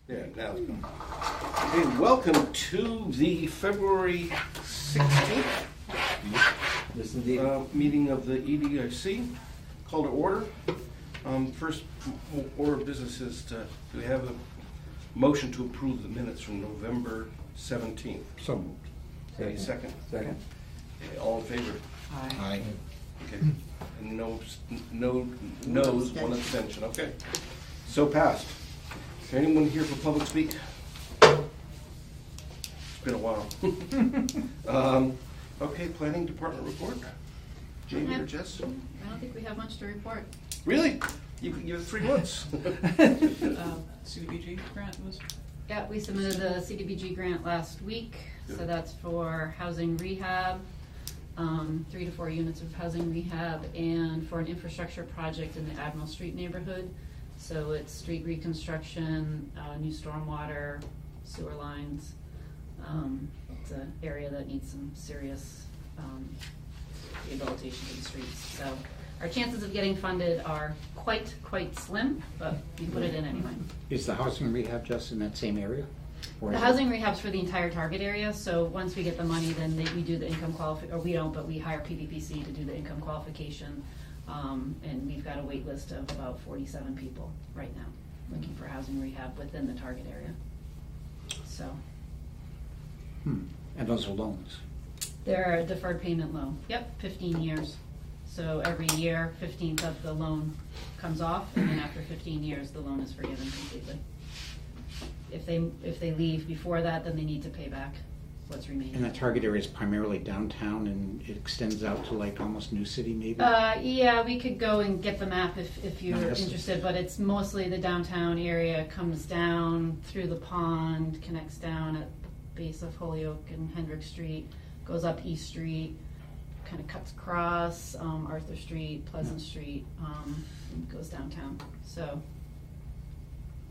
Yeah, now it's gone. Okay, welcome to the February 16th meeting of the EDIC. Call to order. First order of business is do we have a motion to approve the minutes from November 17th? So moved. Any second? Second. Okay, all in favor? Aye. Okay. And no's, one abstention. Okay. So passed. Is there anyone here for public speak? It's been a while. Okay, planning department report. Jamie or Jess? I don't think we have much to report. Really? You have 3 months. CDBG grant was? Yeah, we submitted the CDBG grant last week, so that's for housing rehab, 3 to 4 units of housing rehab, and for an infrastructure project in the Admiral Street neighborhood. So it's street reconstruction, new stormwater, sewer lines. It's an area that needs some serious rehabilitation of the streets. So our chances of getting funded are quite slim, but we put it in anyway. Is the housing rehab just in that same area? Or The is housing rehab's for the entire target area, so once we get the money, then we do the income or we don't, but we hire PVPC to do the income qualification. And we've got a wait list of about 47 people right now looking for housing rehab within the target area. So. And those are loans? They're a deferred payment loan. Yep, 15 years. So every year, 15th of the loan comes off, and then after 15 years, the loan is forgiven completely. If they leave before that, then they need to pay back what's remaining. And the target area is primarily downtown, and it extends out to like almost New City, maybe? Yeah, we could go and get the map if you're Yes. interested, but it's mostly the downtown area. Comes down through the pond, connects down at the base of Holyoke and Hendrick Street, goes up East Street, kind of cuts across Arthur Street, Pleasant Street, and goes downtown. So.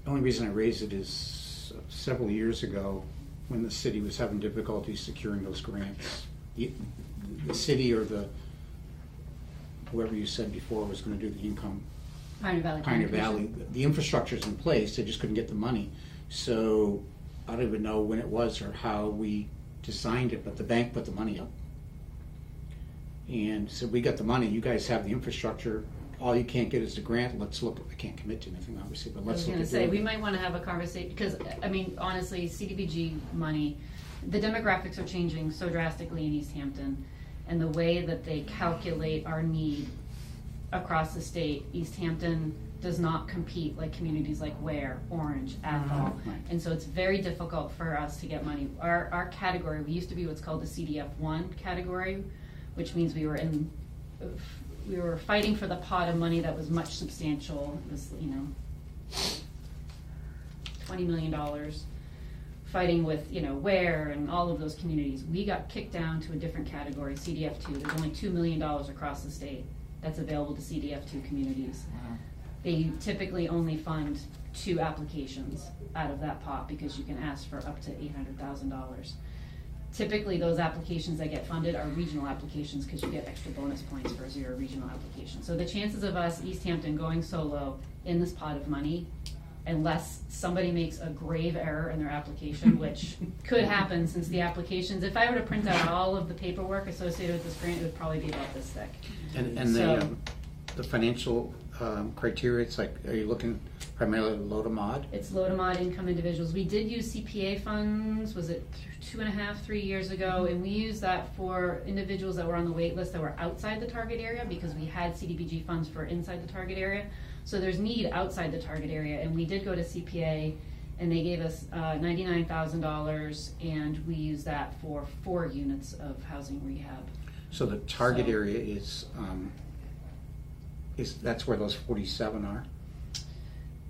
The only reason I raised it is several years ago, when the city was having difficulty securing those grants, the city or whoever you said before was going to do the income, Pioneer Valley. the infrastructure's in place, they just couldn't get the money. So I don't even know when it was or how we designed it, but the bank put the money up. And so we got the money, you guys have the infrastructure, all you can't get is the grant. Let's look. I can't commit to anything, obviously, but let's look at it. I was going to say, we might want to have a conversation, because, I mean, honestly, CDBG money, the demographics are changing so drastically in East Hampton, and the way that they calculate our need across the state, East Hampton does not compete like communities like Ware, Orange, Athol, Right. and so it's very difficult for us to get money. Our category, we used to be what's called the CDF1 category, which means we were fighting for the pot of money that was much substantial. It was, $20 million, fighting with, Ware and all of those communities. We got kicked down to a different category, CDF2. There's only $2 million across the state that's available to CDF2 communities. Wow. They typically only fund 2 applications out of that pot because you can ask for up to $800,000. Typically, those applications that get funded are regional applications because you get extra bonus points for 0 regional application. So the chances of us, East Hampton, going solo in this pot of money, unless somebody makes a grave error in their application, which could happen since the applications, if I were to print out all of the paperwork associated with this grant, it would probably be about this thick. And So- the financial criteria, it's like, are you looking primarily low to mod? It's low to mod income individuals. We did use CPA funds, was it 2.5, 3 years ago, and we used that for individuals that were on the wait list that were outside the target area because we had CDBG funds for inside the target area. So there's need outside the target area, and we did go to CPA, and they gave us $99,000, and we used that for 4 units of housing rehab. So the target area is that's where those 47 are?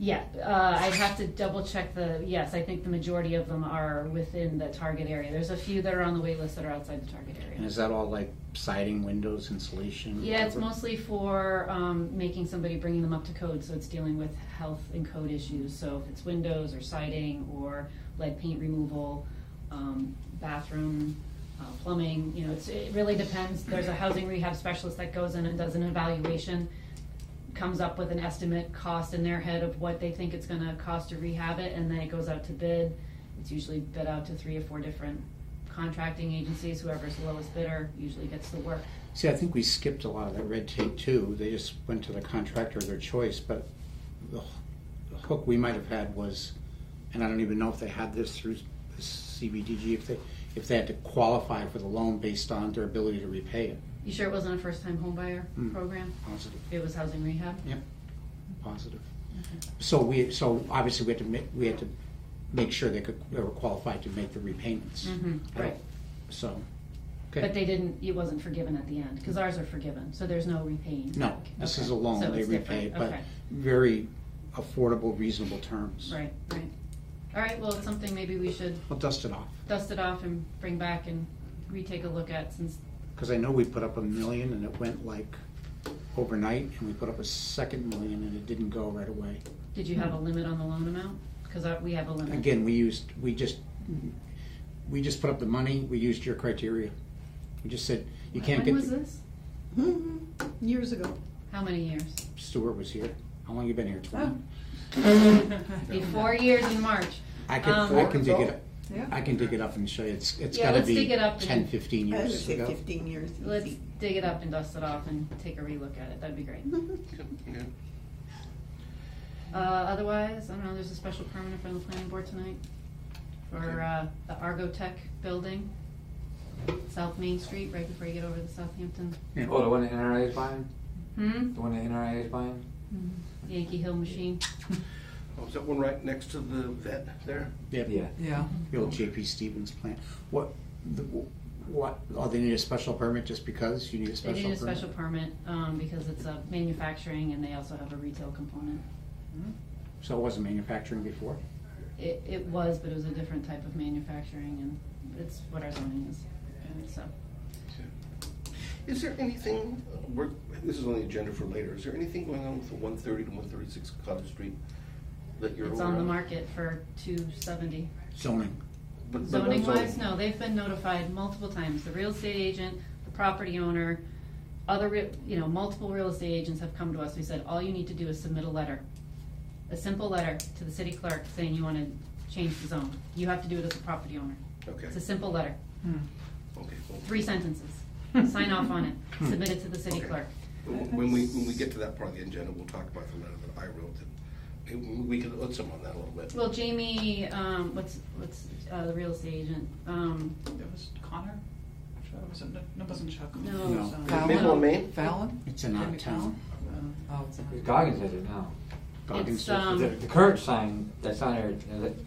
Yeah, I'd have to double check yes, I think the majority of them are within the target area. There's a few that are on the wait list that are outside the target area. And is that all like siding, windows, insulation? Yeah, it's whatever? mostly for making somebody, bringing them up to code, so it's dealing with health and code issues. So if it's windows or siding or lead paint removal, bathroom, plumbing, it really depends. There's a housing rehab specialist that goes in and does an evaluation, comes up with an estimate cost in their head of what they think it's gonna cost to rehab it, and then it goes out to bid. It's usually bid out to 3 or 4 different contracting agencies. Whoever's the lowest bidder usually gets the work. See, I think we skipped a lot of that red tape too. They just went to the contractor of their choice, but the hook we might have had was, and I don't even know if they had this through the CBDG, if they had to qualify for the loan based on their ability to repay it. You sure it wasn't a first-time homebuyer program? Positive. It was housing rehab? Yep. Positive. Okay. So obviously we had to make sure they were qualified to make the repayments. Right. So, But okay. they didn't, it wasn't forgiven at the end, because ours are forgiven, so there's no repaying. No, back. this Okay. is a loan, So they it's repay, different. but Okay. very affordable, reasonable terms. Right. All right, well, it's something maybe we should We'll dust it off. dust it off and bring back and retake a look at, since, Because I know we put up $1 million and it went like overnight, and we put up a second $1 million and it didn't go right away. did you have a limit on the loan amount? Because we have a limit. Again, we just put up the money, we used your criteria. We just said, you can't get. When was this? Years ago. How many years? Stuart was here. How long you been here, 20? Be 4 years in March. I can dig it up. Yeah. I can dig it up and show you. It's Yeah, gotta let's be dig it up 10, and- 15 I would years say ago. 15 years. Let's easy. dig it up and dust it off and take a relook at it. That'd be great. Yeah. Otherwise, I don't know, there's a special permit in front of the planning board tonight for the Argo Tech building, South Main Street, right before you get over to Southampton. Yeah. Oh, the one that NRA is buying? Hmm? The one that NRA is buying? Yankee Hill Machine. Oh, is that one right next to the vet there? Yep. Yeah. Yeah. The old J.P. Stevens plant. What? Oh, they need a special permit just because you need a They special need permit? a special permit because it's a manufacturing and they also have a retail component. So it wasn't manufacturing before? It was, but it was a different type of manufacturing, and it's what our zoning is. And so, Is there anything, this is on the agenda for later, is there anything going on with the 130 to 136 Cottage Street that you're it's aware on the of? market for $270. Zoning. But not Zoning wise, zoning. no, they've been notified multiple times. The real estate agent, the property owner, multiple real estate agents have come to us. We said, all you need to do is submit a letter. A simple letter to the city clerk saying you want to change the zone. You have to do it as a property owner. Okay, It's a simple letter, okay. Well, 3 sentences. Sign off on it, submit it to the city Okay. clerk. When we get to that part of the agenda, we'll talk about the letter that I wrote. We can put some on that a little bit. Well, Jamie, what's the real estate agent? It was Connor? It wasn't Chuck. No. It was, Fallon? Maple and Main? Fallon? It's in our Jimmy town. Oh, it's Goggins has it now. Goggins It's, says- The current sign that's on there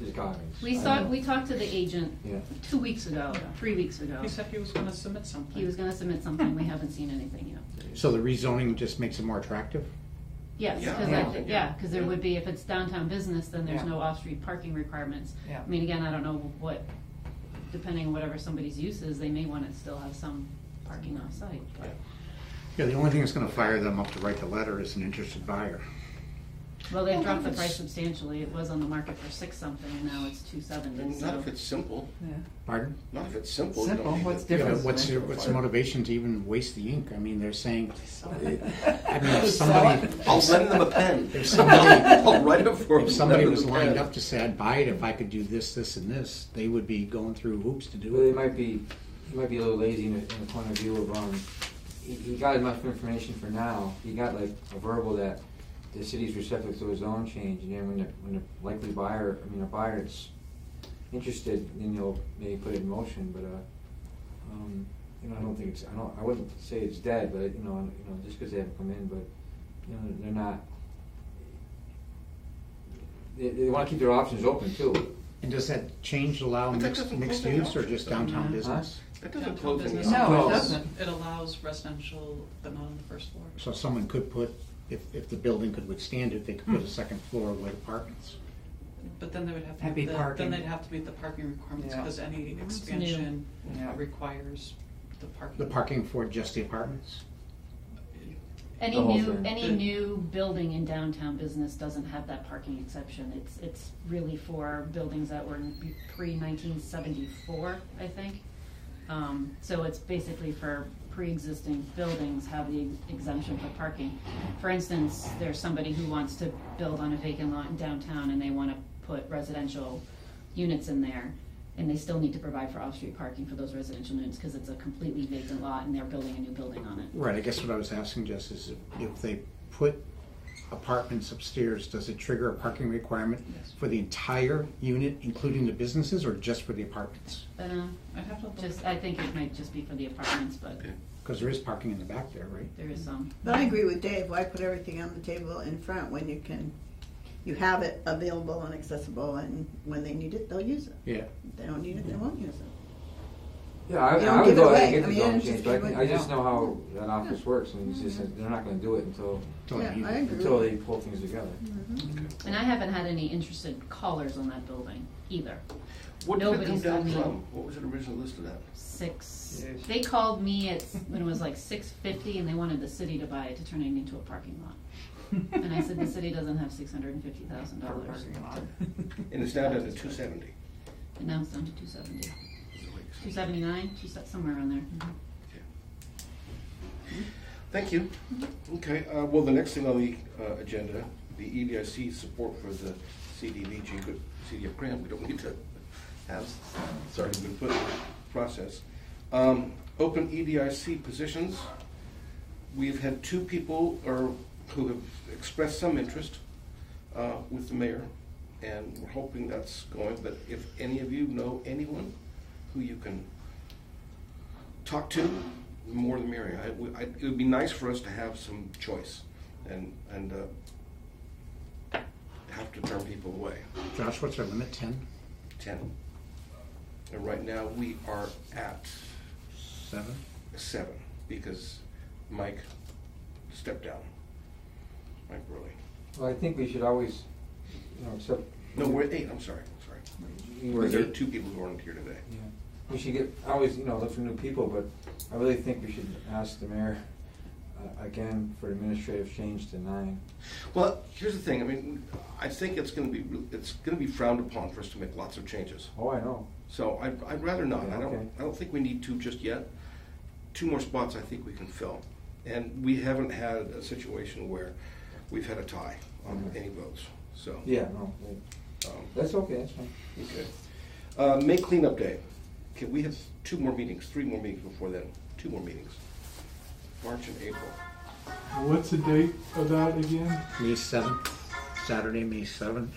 is Goggins. We talked to the agent Yeah. 2 weeks ago, 3 weeks ago. He said he was gonna submit something. He was gonna submit something, we haven't seen anything yet. So the rezoning just makes it more attractive? Yes, Yeah. because there would be, if it's downtown business, then there's Yeah. no off-street parking requirements. Yeah. I mean, again, I don't know what, depending on whatever somebody's use is, they may wanna still have some parking off-site, but. Yeah, the only thing that's gonna fire them up to write the letter is an interested buyer. Well, they've Well, dropped the if price it's- substantially. It was on the market for 6 something, and now it's 270, Not so. if it's simple, Yeah. Pardon? not if it's simple. you don't Simple, need what's to- Yeah, different? but what's the motivation to even waste the ink? I mean, they're saying, So- I mean, if somebody, I'll lend them a pen. if somebody, I'll write it for them. if somebody lend was them a lined pen. up to say, I'd buy it if I could do this, this, and this, they would be going through hoops to do Well, he it. might be a little lazy in the point of view of, he got enough information for now. He got like a verbal that the city's receptive to a zone change, and then when the likely buyer, a buyer that's interested, then he'll maybe put it in motion, but, I don't think I wouldn't say it's dead, but, just because they haven't come in, but, they're not, they wanna keep their options open too. And does that change allow But that mixed doesn't mixed close any use or just options, downtown though. business? That doesn't Downtown close any business. No, options. it allows- doesn't. It allows residential, but not on the first floor. So someone could put, if the building could withstand it, they could put a second floor with apartments. But then they would have to Heavy meet parking. then they'd have to meet the parking requirements, Yeah. because any new. expansion Yeah. requires the parking. The parking for just the apartments? Any The whole new, thing. any new building in downtown business doesn't have that parking exception. It's really for buildings that were pre-1974, I think. So it's basically for pre-existing buildings have the exemption for parking. For instance, there's somebody who wants to build on a vacant lot in downtown and they want to put residential units in there, and they still need to provide for off-street parking for those residential units because it's a completely vacant lot and they're building a new building on it. Right, I guess what I was asking, Jess, is if they put apartments upstairs, does it trigger a parking requirement Yes. for the entire unit, including the businesses, or just for the apartments? But I'd have to look. I think it might just be for the apartments, but Okay. Because there is parking in the back there, right? there is some. But I agree with Dave, why put everything on the table in front when you have it available and accessible, and when they need it, they'll use it. Yeah. If they don't need it, they won't use it. Yeah, You don't I would give it go ahead away. and I get the mean, zone it's change, just but give it- I just yeah. know how that office works, and it's just, they're not gonna do it until Don't Yeah, need I it. agree. until they pull things together. And I haven't had any interested callers on that building either. What did it come Nobody's down done me. from? What was it originally listed at? Six. Yes. They called me at when it was like 650, and they wanted the city to buy it to turn it into a parking lot. And I said the city doesn't have $650,000. Parking lot. And it's down to 270. And now it's down to 270, 279, somewhere around there. Thank you. Okay, well, the next thing on the agenda, the EDIC support for the CDBG, but CDF grant, we don't need to have, it's already been put in process. Open EDIC positions, we've had two people who have expressed some interest with the mayor, and we're hoping that's going, but if any of you know anyone who you can talk to, the more the merrier. It would be nice for us to have some choice and have to turn people away. Josh, what's our limit, 10? 10. And right now we are at 7? 7 because Mike stepped down. Mike Burley. Well, I think we should always, accept. No, we're at 8. I'm sorry. We're There are eight. 2 people who aren't here today. Yeah. We should always, look for new people, but I really think we should ask the mayor again for administrative change to 9. Well, here's the thing. I mean, I think it's going to be frowned upon for us to make lots of changes. Oh, I know. So I'd rather not. Yeah, okay. I don't think we need to just yet. 2 more spots I think we can fill. And we haven't had a situation where we've had a tie on any votes. So Yeah, no, that's okay, that's fine. okay. May cleanup day. Okay, we have 3 more meetings before then. 2 more meetings. March and April. What's the date of that again? May 7th, Saturday, May 7th.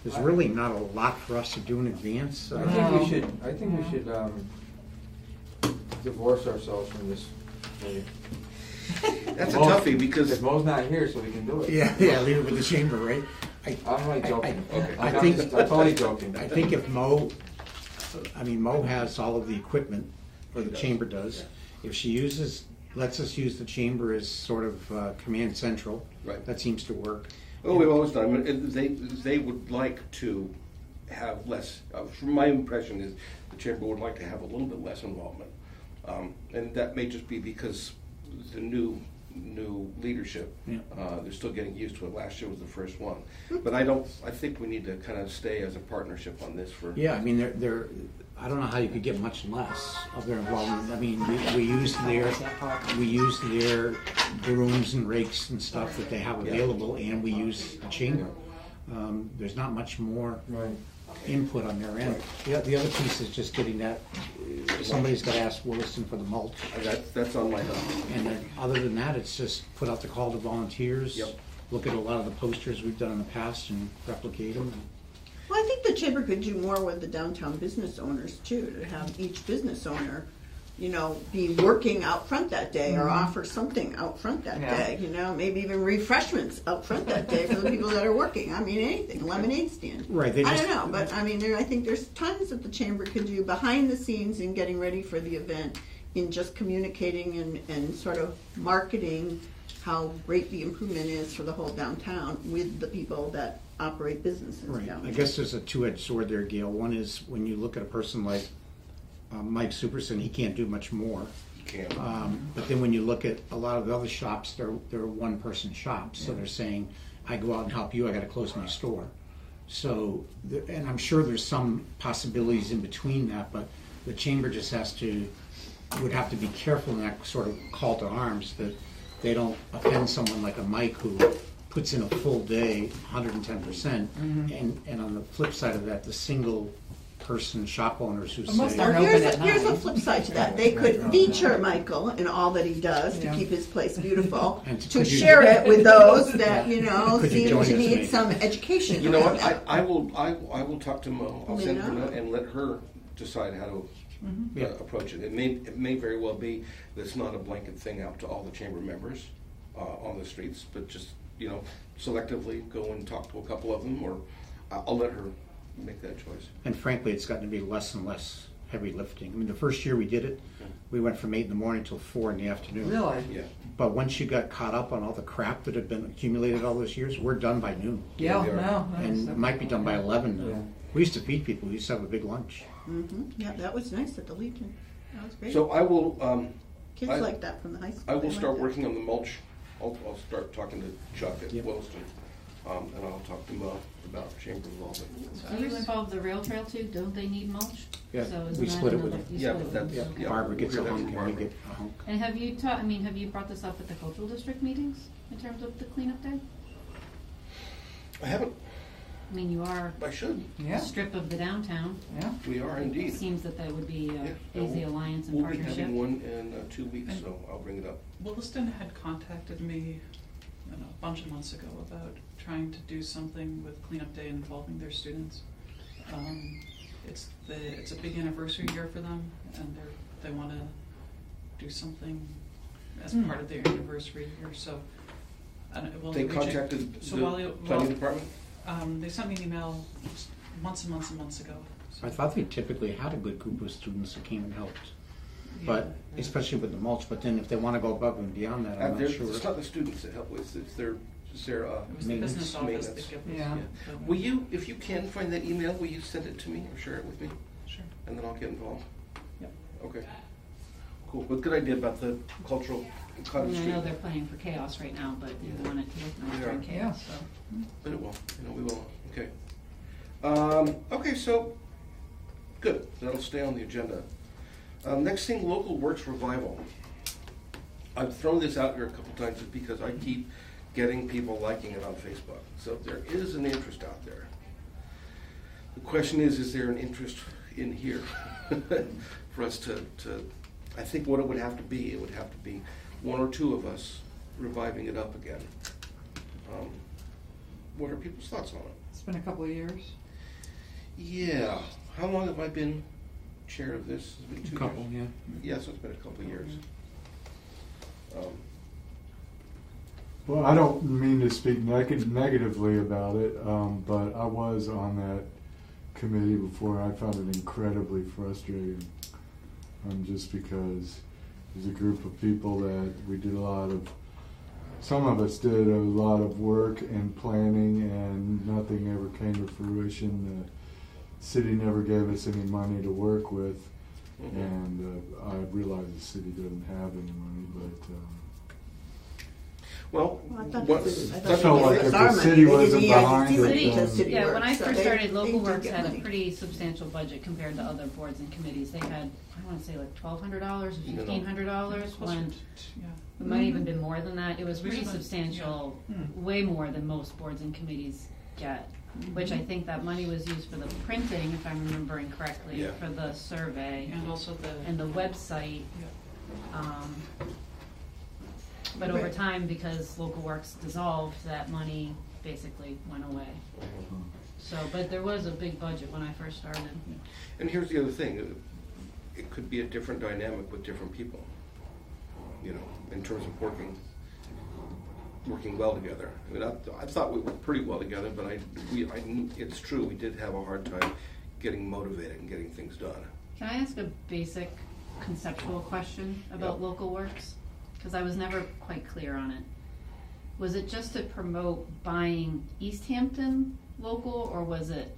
There's really not a lot for us to do in advance. I think we should divorce ourselves from this. That's a toughie because If Mo's not here, so we can do it. Yeah, leave it with the chamber, right? I'm only joking. I I'm think- totally joking. I think if Mo has all of the equipment, or the chamber does. If she lets us use the chamber as sort of command central, Right. that seems to work. oh, we've always done. They would like to have less. From my impression is the chamber would like to have a little bit less involvement, and that may just be because the new leadership. Yeah. They're still getting used to it. Last year was the first one, but I think we need to kind of stay as a partnership on this for. Yeah, I mean, I don't know how you could get much less of their involvement. I mean, we use their brooms and rakes and stuff that they have available, and we use the chamber. There's not much more Right. input on their end. The other piece is just getting that, somebody's got to ask Williston for the mulch. That's on my list. And then, other than that, it's just put out the call to volunteers. Yep. Look at a lot of the posters we've done in the past and replicate them. Well, I think the chamber could do more with the downtown business owners too, to have each business owner, be working out front that day or offer something out front that day, maybe even refreshments out front that day for the people that are working. I mean, anything, lemonade stand. Right, they I just- don't know, but I mean, I think there's tons that the chamber could do behind the scenes in getting ready for the event, in just communicating and sort of marketing how great the improvement is for the whole downtown with the people that operate businesses Right. down I there. guess there's a two-edged sword there, Gail. One is when you look at a person like Mike Superson, he can't do much more. You can't. But then when you look at a lot of the other shops, they're one-person shops. So they're saying, I go out and help you, I got to close my store. So, and I'm sure there's some possibilities in between that, but the chamber just has to would have to be careful in that sort of call to arms that they don't offend someone like a Mike who puts in a full day, 110%, and on the flip side of that, the single person shop owners who most say, are Or open at here's a 9. flip side to that. They could feature Michael in all that he does to Yeah. keep his place beautiful, And to could you- share it with those that, you know, Could you seem join to us, need maybe? some education. You know around what, that. I will talk to Mo, I'll send her a Yeah. note and let her decide how to Yeah. approach it. It may very well be that it's not a blanket thing out to all the chamber members on the streets, but just, you know, selectively go and talk to a couple of them, or I'll let her make that choice. and frankly, it's gotten to be less and less heavy lifting. I mean, the first year we did it, we went from 8 in the morning till 4 in the afternoon. Really? Yeah. But once you got caught up on all the crap that had been accumulated all those years, we're done by noon. Yeah, they are. no. And it might be done by 11 now. Yeah. We used to feed people, we used to have a big lunch. Yeah, that was nice at the Legion. That was great. So I will, Kids I- like that from the high school. I will They like start that. working on the mulch. I'll start talking to Chuck at Yep. Williston, and I'll talk to Mo about chamber involvement. Do you involve the rail trail too? Don't they need mulch? Yeah, So isn't we that split it with another- them. you Yeah, split but it with that's- them, so- yeah. Barbara gets a we'll hear that hunk from and we Barbara. get a hunk. And have you have you brought this up at the cultural district meetings in terms of the cleanup day? I haven't, I mean, you are I should. a Yeah, strip of the downtown. yeah. We are It indeed. seems that that would be Yeah, easy alliance and We'll be partnership. having one in 2 weeks, so I'll bring it up. Williston had contacted me a bunch of months ago about trying to do something with cleanup day involving their students. It's a big anniversary year for them, and they want to do something as part of their anniversary year. So, They contacted So the while you- planning well- department? They sent me an email months and months and months ago. So, I thought they typically had a good group of students that came and helped, yeah. but especially with the mulch, but then if they want to go above and beyond that, I'm not It's sure. not the students that help with, it's their It was the maintenance- business office maintenance. that gave us. Yeah. the- Will you, if you can find that email, will you send it to me or share it with me? Sure. And then I'll get involved? Yep. Okay. Cool, but good idea about the cultural I Cottage mean, I Street. know they're planning for chaos right now, but you want it to look nice They during are. chaos, so. But it will, we will, okay. Okay, so, good, that'll stay on the agenda. Next thing, local works revival. I've thrown this out here a couple times just because I keep getting people liking it on Facebook. So there is an interest out there. The question is there an interest in here for us to, I think what it would have to be one or two of us reviving it up again. What are people's thoughts on it? It's been a couple of years. Yeah. How long have I been chair of this? It's been 2 years. A couple, yeah. Yeah, so it's been a couple of years. Well, I don't mean to speak negatively about it, but I was on that committee before. I found it incredibly frustrating, just because there's a group of people that we did some of us did a lot of work and planning, and nothing ever came to fruition. The city never gave us any money to work with, Mhm. and I realize the city doesn't have any money, but Well, Well, I thought what's, this was- I that's thought felt what like I if think- the city wasn't City behind it, City- then- city Yeah, when I works, so first they- started, they Local do Works get had a money. pretty substantial budget compared to other boards and committees. They had, I wanna say like $1,200 or No, no. $1,500 Closer when to- yeah. it might even been more than that. It was We pretty should have- substantial, yeah. Hmm. way more than most boards and committees get. Which I think that money was used for the printing, if I'm remembering correctly, Yeah. for the survey And also and the website. yeah. But over Right. time, because Local Works dissolved, that money basically went away. So, but there was a big budget when I first started. And here's the other thing, it could be a different dynamic with different people, in terms of working well together. I mean, I thought we worked pretty well together, but it's true, we did have a hard time getting motivated and getting things done. Can I ask a basic conceptual question about Yeah. Local Works? Because I was never quite clear on it. Was it just to promote buying East Hampton local, or was it,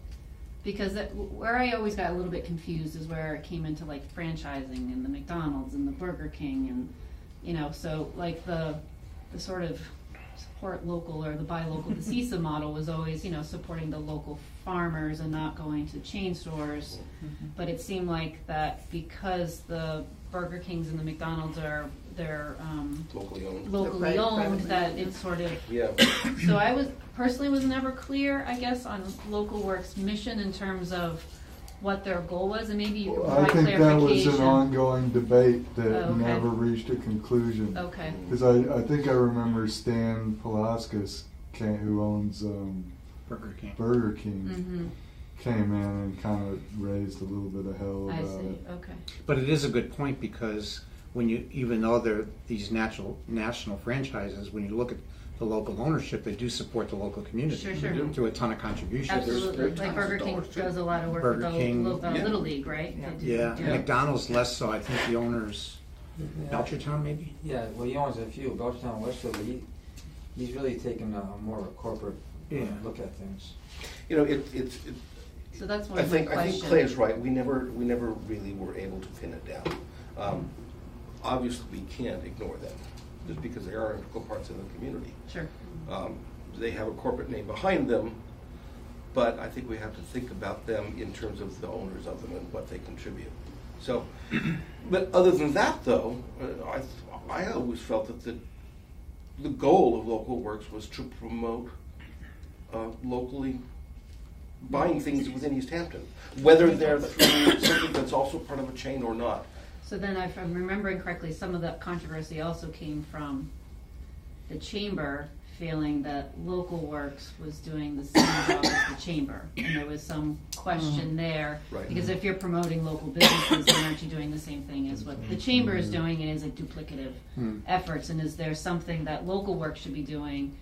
because where I always got a little bit confused is where it came into like franchising and the McDonald's and the Burger King and, so like the sort of support local or the buy local, the CISA model was always, supporting the local farmers and not going to chain stores. But it seemed like that because the Burger Kings and the McDonald's they're Locally owned. locally Right, owned, privately that owned. it's sort of, Yeah. so I personally was never clear, I guess, on Local Works' mission in terms of what their goal was, and maybe you could I provide think that was clarification. an ongoing debate that Oh, okay. never reached a conclusion. Okay, Because I think I remember Stan Palaskis, who owns Burger King. Burger King, mhm, came in and kind of raised a little bit of hell I about see, it. okay. But it is a good point, because when you, even though they're these national franchises, when you look at the local ownership, they do support the local community. Sure, sure. Through a ton of contributions. Absolutely, there's like tons Burger of King dollars, too. does a lot of work Burger with the King, yeah. Little League, right? Yeah. They do- Yeah, Yeah. McDonald's less so. I think the owners, Belchertown maybe? Yeah, well, he owns a few, Belchertown, Westfield, but he's really taken a more of a corporate look at things. You know, it's So that's one I of my think questions. Clay is right. We never really were able to pin it down. Obviously, we can't ignore them just because they are integral parts of the community. Sure. They have a corporate name behind them, but I think we have to think about them in terms of the owners of them and what they contribute. So, but other than that, though, I always felt that the goal of Local Works was to promote locally buying things within East Hampton, whether they're through something that's also part of a chain or not. So then, if I'm remembering correctly, some of that controversy also came from the chamber feeling that Local Works was doing the same job as the chamber. And there was some question there. Right. Because if you're promoting local businesses, then aren't you doing the same thing as what the chamber is doing? And is it duplicative efforts? And is there something that Local Works should be doing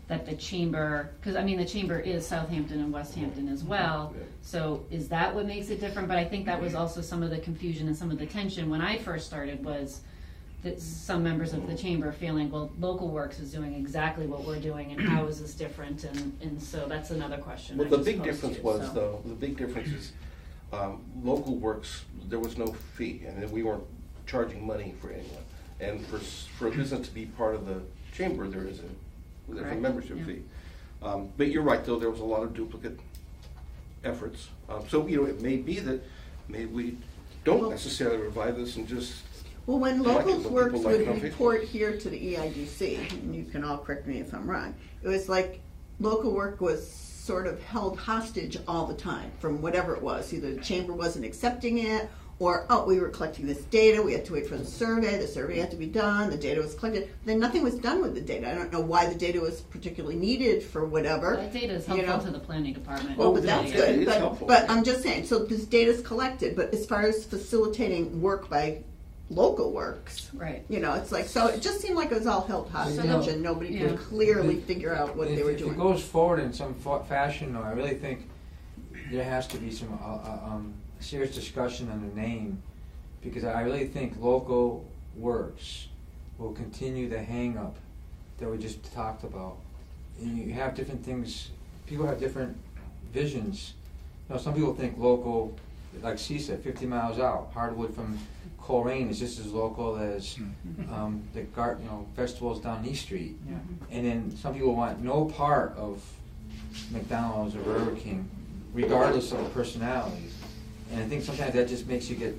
that the chamber, because I mean the chamber is Southampton and West Hampton as well, Yeah. so is that what makes it different? But I think that was also some of the confusion and some of the tension when I first started, was that some members of the chamber feeling, well, Local Works is doing exactly what we're doing, and how is this different? And so that's another question. Well, I the just big posed difference to, was, so. though, the big difference is Local Works, there was no fee, and we weren't charging money for anyone. And for a business to be part of the chamber, there's a Correct, membership yeah. fee. But you're right, though, there was a lot of duplicate efforts. So, you know, it may be that maybe we don't necessarily revive this and just, Well, when Like it Local when Works people like would it on Facebook. report here to the EIDC, and you can all correct me if I'm wrong, it was like Local Work was sort of held hostage all the time from whatever it was. Either the chamber wasn't accepting it, or, oh, we were collecting this data, we had to wait for the survey had to be done, the data was collected, then nothing was done with the data. I don't know why the data was particularly needed for whatever. That data is you helpful know. to the planning department. Well, but yeah, that's it good, is helpful. but I'm just saying, so this data's collected, but as far as facilitating work by Local Works, Right. you know, it's like, so it just seemed like it was all held hostage know, and nobody yeah. could clearly figure out what they were If doing. it goes forward in some fashion, though, I really think there has to be some serious discussion on the name, because I really think Local Works will continue the hang-up that we just talked about. And you have different things, people have different visions. You know, some people think local, like CISA, 50 miles out, hardwood from Coleraine is just as local as the festivals down East Street. Yeah. And then some people want no part of McDonald's or Burger King, regardless of the personalities. And I think sometimes that just makes you get,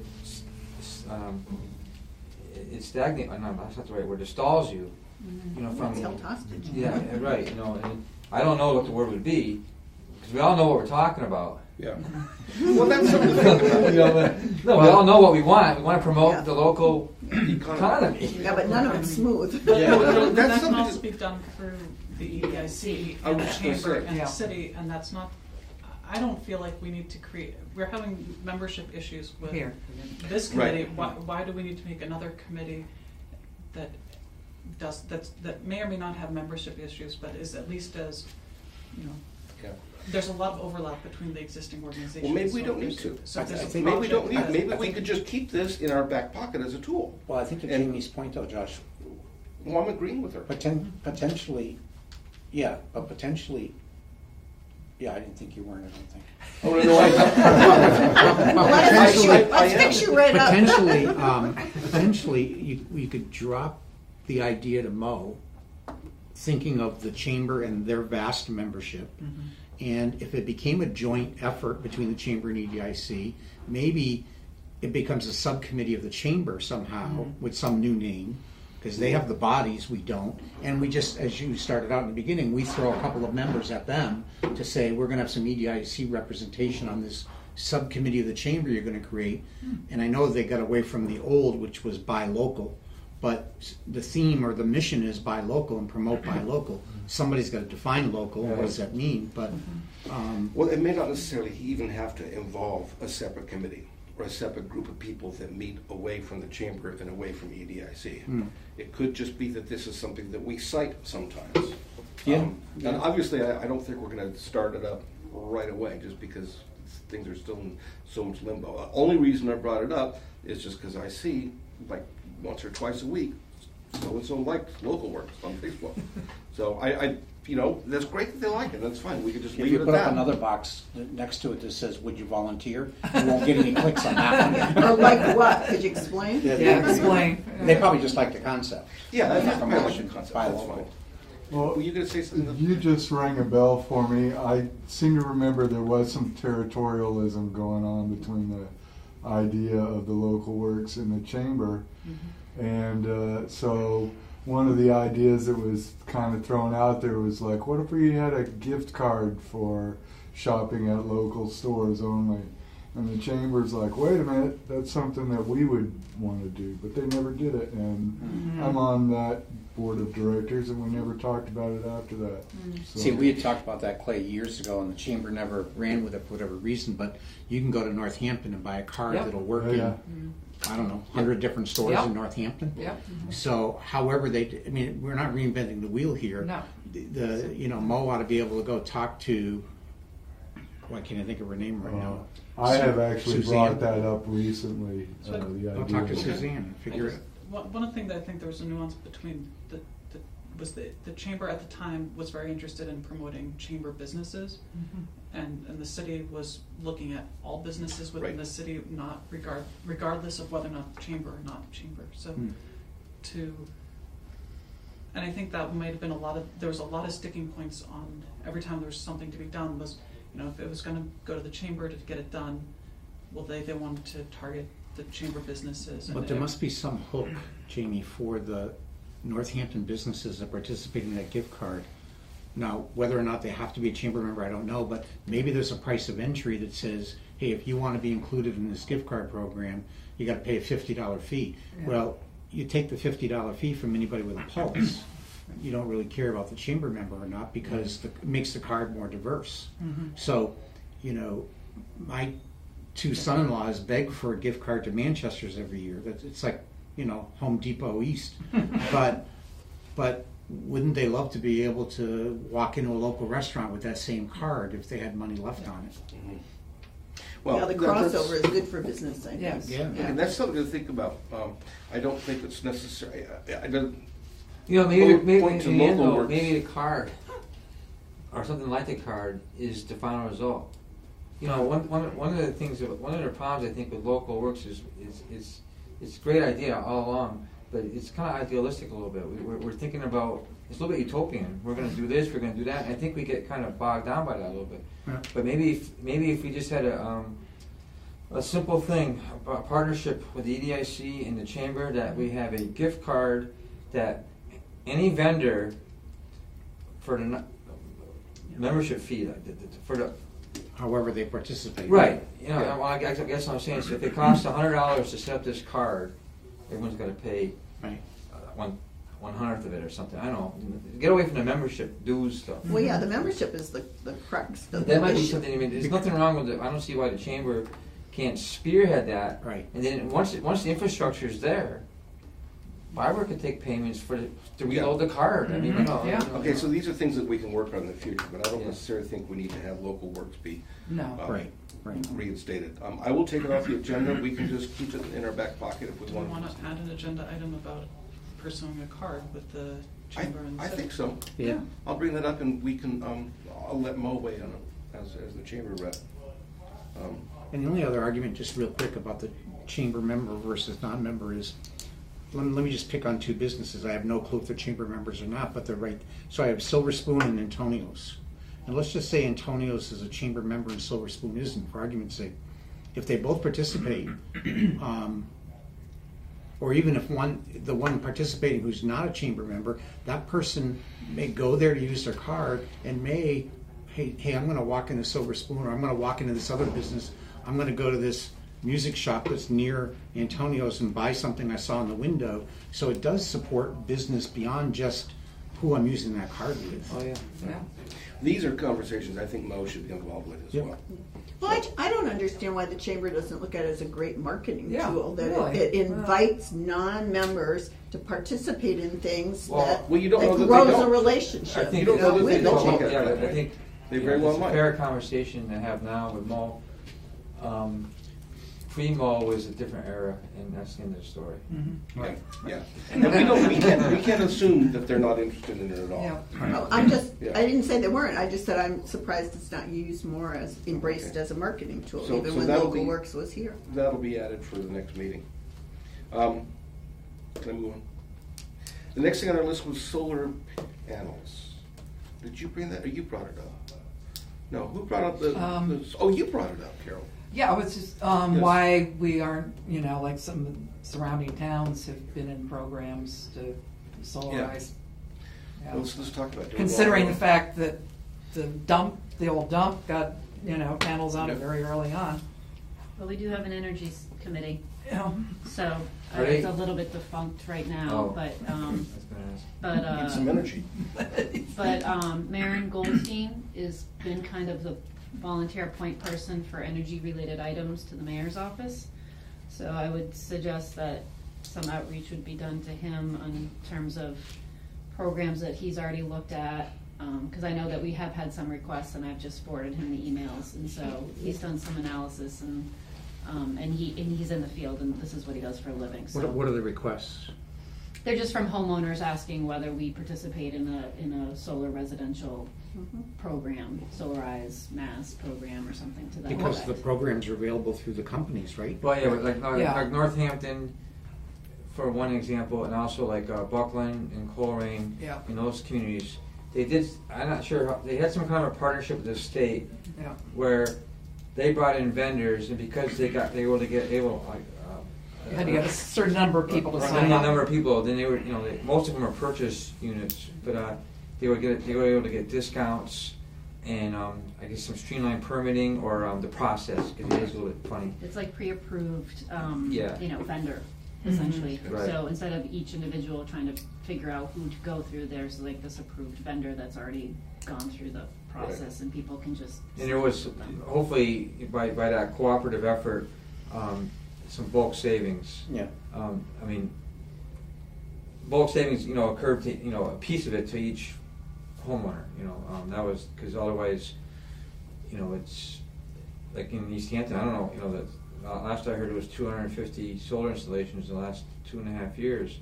it's stagnant. No, that's not the right word. It stalls you. You know, from It's held hostage. yeah, right. You know, and I don't know what the word would be, because we all know what we're talking about. yeah. Well, that's something to think about. You know, no, we all know what we want. We want to promote Yeah. the local economy. Yeah, but none of it's smooth. But Yeah, that that's can something also to- be done through the EIC I and the was just gonna chamber say. and Yeah. the city, and that's not, I don't feel like we need to create, we're having membership issues with Here. this Right. committee. Why do we need to make another committee that that may or may not have membership issues, but is at least as, you know, Yeah. there's a lot of overlap between the existing organizations. Well, maybe we So don't there's- need to. So I there's a think- Maybe we don't project need, that- maybe we could just keep this in our back pocket as a tool. Well, I think to And- Jamie's point though, Josh, Well, I'm agreeing with her. potentially, yeah, but potentially, yeah, I didn't think you weren't, I don't think. Oh, no, no, Let's fix you right up. Potentially, you could drop the idea to Mo, thinking of the chamber and their vast membership, And if it became a joint effort between the chamber and EDIC, maybe it becomes a subcommittee of the chamber somehow with some new name, because they have the bodies, we don't. And we just, as you started out in the beginning, we throw a couple of members at them to say, we're going to have some EDIC representation on this subcommittee of the chamber you're going to create. And I know they got away from the old, which was buy local, but the theme or the mission is buy local and promote buy local. Somebody's got to define local. What does that mean? But well, it may not necessarily even have to involve a separate committee or a separate group of people that meet away from the chamber and away from EDIC. It could just be that this is something that we cite sometimes. And obviously, I don't think we're going to start it up right away just because things are still in so much limbo. The only reason I brought it up is just because I see, like, once or twice a week, so-and-so likes local works on Facebook. So I you know, that's great that they like it. That's fine. We could just if leave you it at put that. up another box next to it that says, would you volunteer? You won't get any clicks on that one. Or like what? Could you explain? Yeah, explain. They probably just like the concept. Yeah, that's Not probably like promotion, the concept. buy That's local. fine. Well, Were you going to say something? you just rang a bell for me. I seem to remember there was some territorialism going on between the idea of the local works and the chamber. And so one of the ideas that was kind of thrown out there was like, what if we had a gift card for shopping at local stores only? And the chamber's like, wait a minute, that's something that we would want to do, but they never did it. And I'm on that board of directors, and we never talked about it after that. So, See, we had talked about that, Clay, years ago, and the chamber never ran with it for whatever reason, but you can go to Northampton and buy a card Yep. that'll work Yeah. in, I don't know, 100 different stores Yep. in Northampton. Yep. So however I mean, we're not reinventing the wheel here. No. The you know, Mo ought to be able to go talk to, why can't I think of her name right now? I have actually Suzanne. brought that up recently. So- The Go idea talk to of- Suzanne and figure it. One thing that I think there was a nuance between the chamber at the time was very interested in promoting chamber businesses, and the city was looking at all businesses within Right. the city, not regardless of whether or not chamber or not chamber. So and I think that might have been there was a lot of sticking points on every time there was something to be done was, you know, if it was going to go to the chamber to get it done, well, they wanted to target the chamber businesses. But there must be some hook, Jamie, for the Northampton businesses that participate in that gift card. Now, whether or not they have to be a chamber member, I don't know, but maybe there's a price of entry that says, hey, if you want to be included in this gift card program, you got to pay a $50 fee. Yeah. Well, you take the $50 fee from anybody with a pulse. You don't really care about the chamber member or not because it makes the card more diverse. So, you know, my two son-in-laws beg for a gift card to Manchester's every year. It's like, you know, Home Depot East. but wouldn't they love to be able to walk into a local restaurant with that same card if they had money left on it? Well, Yeah, the crossover is good for business, I think. Yes. Yeah. And that's something to think about. I don't think it's necessary. I don't. You know, maybe, maybe Point to in the end, local though, works. maybe the card or something like the card is the final result. You know, one of the things, one of the problems I think with local works is it's a great idea all along, but it's kind of idealistic a little bit. We're thinking about, it's a little bit utopian. We're going to do this, we're going to do that, and I think we get kind of bogged down by that a little bit. Yeah. But maybe if we just had a simple thing, a partnership with the EDIC and the chamber, that we have a gift card that any vendor for the membership fee for the However they participate. right, you know, I guess what I'm saying is if it costs $100 to set up this card, everyone's got to pay Right. 1/100th of it or something. I don't know. Get away from the membership dues stuff. Well, yeah, the membership is the crux. That might be something. I mean, there's nothing wrong with it. I don't see why the chamber can't spearhead that. Right. And then once the infrastructure is there, Barbara could take payments to reload the card. I mean, you know. Yeah. you know. Okay, so these are things that we can work on in the future, but I don't Yeah. necessarily think we need to have local works be No. Right. reinstated. I will take it off the agenda. We can just keep it in our back pocket if we Do we want. want to add an agenda item about pursuing a card with the chamber and the I city? think so. Yeah. I'll bring that up and we can, I'll let Mo weigh on it as the chamber rep. And the only other argument, just real quick, about the chamber member versus non-member is, let me just pick on two businesses. I have no clue if they're chamber members or not, but they're right. So I have Silver Spoon and Antonio's. and let's just say Antonio's is a chamber member and Silver Spoon isn't, for argument's sake. If they both participate, or even if the one participating who's not a chamber member, that person may go there to use their card and may, hey, I'm going to walk into Silver Spoon, or I'm going to walk into this other business. I'm going to go to this music shop that's near Antonio's and buy something I saw in the window. So it does support business beyond just who I'm using that card with. Oh, yeah. Yeah. These are conversations I think Mo should be involved with as Yeah. well. Well, I don't understand why the chamber doesn't look at it as a great marketing Yeah, tool, that really. it invites non-members to participate in things Well, that, well, you don't know that they grows a don't. I relationship. think You don't know that with they the don't. chamber. Yeah, but I think They very well it's a might. fair conversation to have now with Mo. Pre-Mo was a different era, and that's the end of the story. Yeah, yeah. And we can't assume that they're not interested in it at all. Yeah. Oh, Yeah. I didn't say they weren't, I just said I'm surprised it's not used more as, embraced Okay. as a marketing tool, So even when that'll Local be- Works was here. That'll be added for the next meeting. Can I move on? The next thing on our list was solar panels. Did you bring that, or you brought it up? No, who brought up oh, you brought it up, Carol. Yeah, it's just Yes. why we aren't, like some surrounding towns have been in programs to solarize. Yeah. Let's talk about it. Considering the fact that the old dump got, panels on it Yep. very early on. But we do have an energy committee, You know, so Are they- it's a little bit defunct right now, Oh. but, I was gonna ask. but, Need some energy. But Maren Goldstein has been kind of the volunteer point person for energy-related items to the mayor's office. So I would suggest that some outreach would be done to him in terms of programs that he's already looked at. Because I know that we have had some requests, and I've just forwarded him the emails, and so he's done some analysis, and he's in the field, and this is what he does for a living. So What are the requests? they're just from homeowners asking whether we participate in a solar residential program, Solarize Mass program or something to that Because the effect. programs are available through the companies, right? Well, yeah, but Yeah. like Northampton, for one example, and also like Buckland and Coleraine, Yeah. in those communities, they did. I'm not sure how they had some kind of a partnership with the state yeah. where they brought in vendors, and because they were You had to get a certain number of people to a sign up. number of people. Then they were, most of them are purchase units, but they were able to get discounts and I guess some streamlined permitting or the process, because it is a little bit funny. It's like pre-approved, Yeah. vendor, essentially. Right. So instead of each individual trying to figure out who to go through, there's like this approved vendor that's already gone through the process, and people can just. And there was, hopefully, by that cooperative effort, some bulk savings. Yeah. I mean, bulk savings, occurred to, a piece of it to each homeowner, that was, because otherwise, it's, like in East Hampton, I don't know, that, last I heard it was 250 solar installations in the last 2.5 years,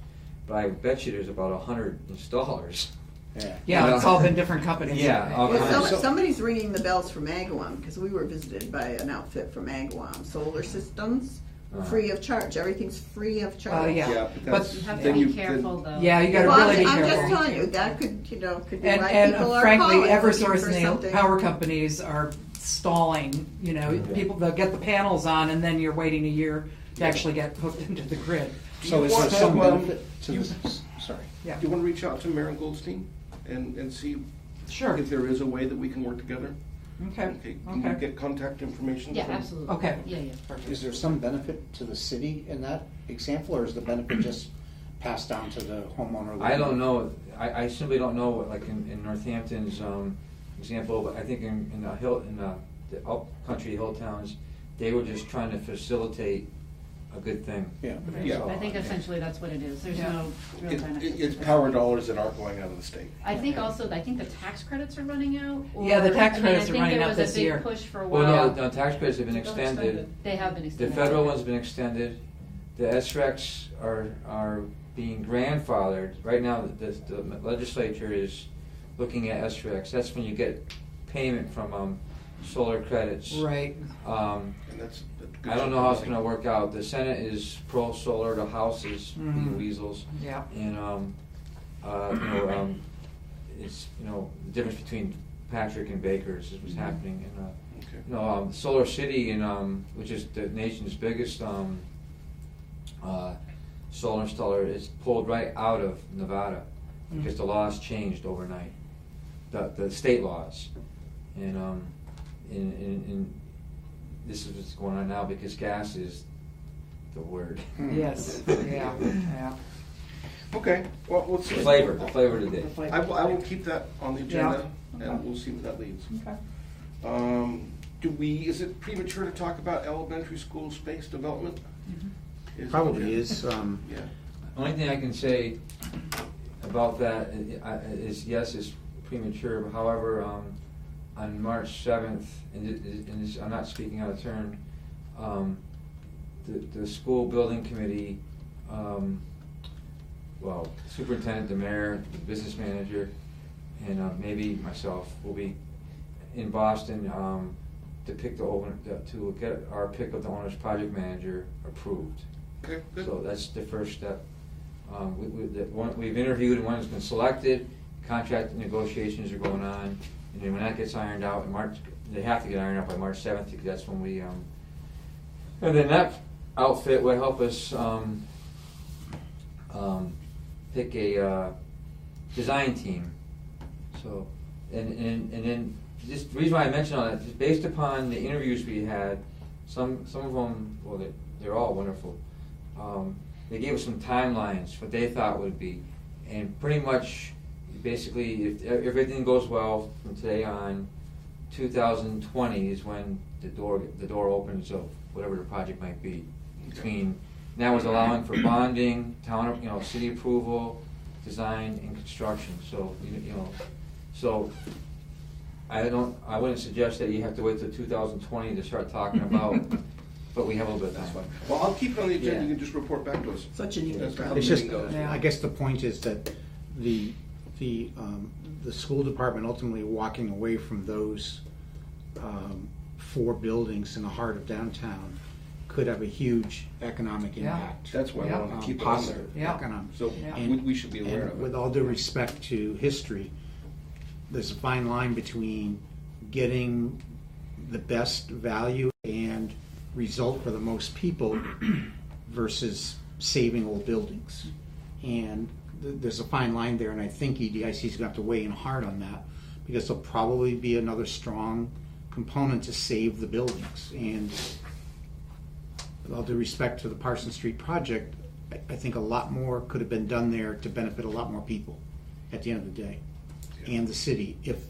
but I bet you there's about 100 installers. Yeah. Yeah, it's all been different companies. Yeah, all Well, kinds. somebody's ringing the bells from Agawam, because we were visited by an outfit from Agawam, solar systems, free of charge, everything's free of charge. Yeah. Yeah, but that's. You have to then be you- careful though. Yeah, you gotta Well, really be I'm just careful. telling you, that could be And, why and people are frankly, calling, looking Eversource for and the something. power companies are stalling, people, they'll get the panels on and then you're waiting a year to actually get hooked into the grid. So is You there want some to, benefit to you- this? Sorry. Yeah, Do you want to reach out to Maren Goldstein and see sure, if there is a way that we can work together? okay, Can you okay. get contact information? Yeah, from- absolutely. Okay. Yeah. Is there some benefit to the city in that example, or is the benefit just passed down to the homeowner? I don't know. I simply don't know. Like in Northampton's example, but I think in the upcountry hill towns, they were just trying to facilitate a good thing. Yeah. Yeah. I think essentially that's what it is. There's Yeah. no real benefit. It's power dollars that aren't going out of the state. I think the tax credits are running out. Yeah, the tax I credits are running out I this think year. there was a big push for a Well, while. no, tax credits have been extended. They have been The extended. federal one's been extended. The SRECs are being grandfathered. Right now, the legislature is looking at SRECs. That's when you get payment from solar credits. Right. And that's good. I don't know how it's going to work out. The Senate is pro-solar, the House is being weasels. Yeah. And it's the difference between Patrick and Baker's. This was happening in Okay. Solar City, which is the nation's biggest solar installer, is pulled right out of Nevada because the laws changed overnight, the state laws, and this is what's going on now because gas is the word. Yes, yeah, yeah. Okay, well, let's see. The flavor today. I will keep that on the agenda, and we'll see where that leads. Okay. Is it premature to talk about elementary school space development? Probably is. Yeah. Only thing I can say about that is yes, it's premature. But however, on March 7th, and I'm not speaking out of turn, the school building committee, well, the superintendent, the mayor, the business manager, and maybe myself will be in Boston to pick to get our pick of the owner's project manager approved. Okay, good. So that's the first step. We've interviewed and one has been selected. Contract negotiations are going on, and then when that gets ironed out in March, they have to get ironed out by March 7th because that's when we. And then that outfit will help us pick a design team. So, and then just the reason why I mentioned all that is based upon the interviews we had. Some of them, well, they're all wonderful. They gave us some timelines, what they thought would be, and pretty much, basically, if everything goes well from today on, 2020 is when the door opens of whatever the project might be. Between now is allowing for bonding, city approval, design, and construction. So so I wouldn't suggest that you have to wait till 2020 to start talking about. But we have a little bit of That's time. fine. Well, I'll keep it on the agenda. Yeah. You can just report back to us. Such an easy As to how job. the It's just, meeting goes. Yeah. I guess the point is that the school department ultimately walking away from those 4 buildings in the heart of downtown could have a huge economic Yeah. impact. That's why I Yeah. wanted to keep it on there. Positive Yeah. economic. So Yeah. we should be aware And of with it. all due respect to history, there's a fine line between getting the best value and result for the most people versus saving old buildings. And there's a fine line there, and I think EDIC is going to have to weigh in hard on that because there'll probably be another strong component to save the buildings. And with all due respect to the Parsons Street project, I think a lot more could have been done there to benefit a lot more people at the end of the day, and the city, if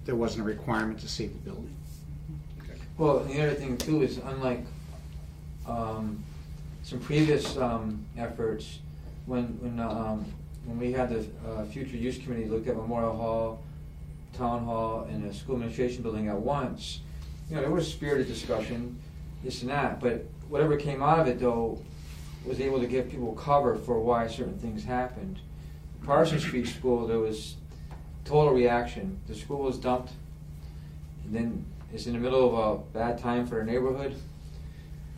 there wasn't a requirement to save the building. Well, the other thing too is unlike some previous efforts, when we had the future use committee look at Memorial Hall, Town Hall, and the school administration building at once, there was spirited discussion, this and that, but whatever came out of it though was able to give people cover for why certain things happened. Parsons Street School, there was total reaction. The school was dumped, and then it's in the middle of a bad time for the neighborhood,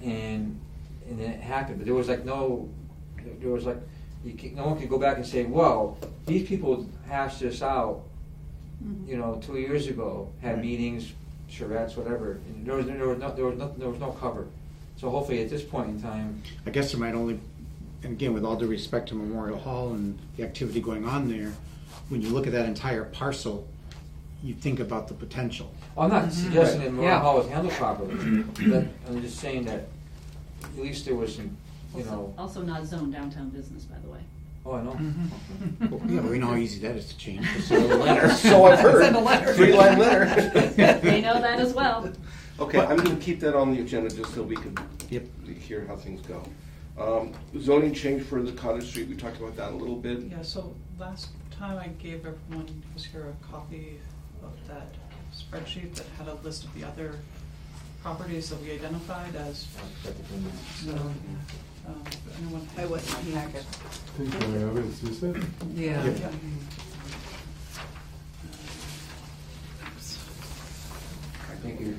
and then it happened. But no one could go back and say, well, these people hashed this out, 2 years ago, had meetings, charrettes, whatever. And there was no cover. So hopefully at this point in time, I guess there might only, and again, with all due respect to Memorial Hall and the activity going on there, when you look at that entire parcel, you think about the potential. I'm not suggesting that Memorial Yeah. Hall was handled properly, but I'm just saying that at least there was some, Also not zone downtown business, by the way. Oh, I know. Well, yeah, we know how easy that is to change. Just send a letter. So I've heard. Send a letter. 3-line letter. They know that as well. Okay, I'm going to keep that on the agenda just so we can hear how things go. Zoning change for the Cottage Street, we talked about that a little bit. Yeah, so last time I gave everyone who was here a copy of that spreadsheet that had a list of the other properties that we identified as, so, if anyone. I wasn't here. I think I have it. Is this it? Yeah. Yeah. Thank you.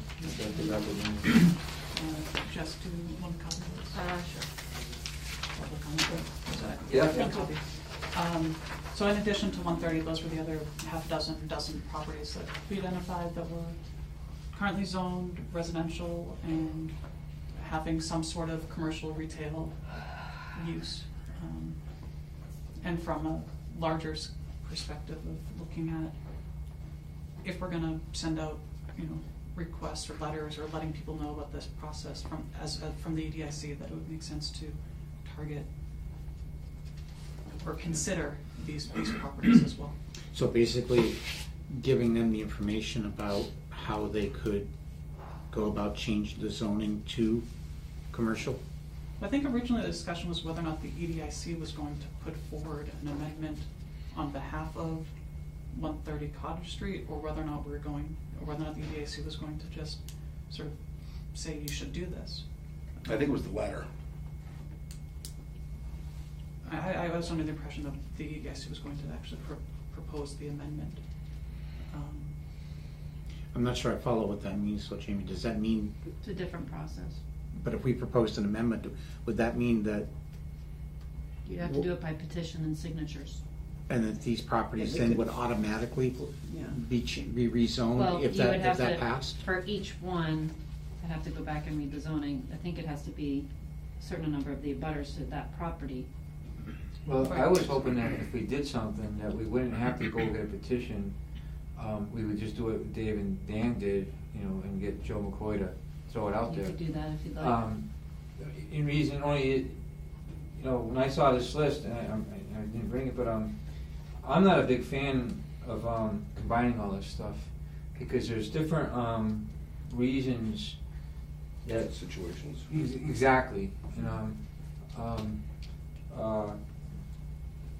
Jess, do you want to copy this? Sure. Public comment? Is that- Yeah. Copy. So in addition to 130, those were the other dozen properties that we identified that were currently zoned residential and having some sort of commercial retail use. And from a larger perspective of looking at if we're gonna send out, requests or letters or letting people know about this process from the EDIC, that it would make sense to target or consider these properties as well. So basically, giving them the information about how they could go about changing the zoning to commercial? I think originally the discussion was whether or not the EDIC was going to put forward an amendment on behalf of 130 Cottage Street, or whether or not the EDIC was going to just sort of say you should do this. I think it was the latter. I was under the impression that the EDIC was going to actually propose the amendment. I'm not sure I follow what that means, so Jamie, does that mean, It's a different process. but if we proposed an amendment, would that mean that, You'd have to do it by petition and signatures. and that these properties Yeah, they then could- would automatically Yeah. be rezoned Well, if you would that have to, passed? for each one, I'd have to go back and read the zoning. I think it has to be a certain number of the abutters to that property. Well, I was hoping that if we did something, that we wouldn't have to go get a petition. We would just do what Dave and Dan did, and get Joe McCoy to throw it out You there. could do that if you'd like. In reason only, when I saw this list, and I didn't bring it, but I'm not a big fan of combining all this stuff, because there's different reasons that Situations. exactly,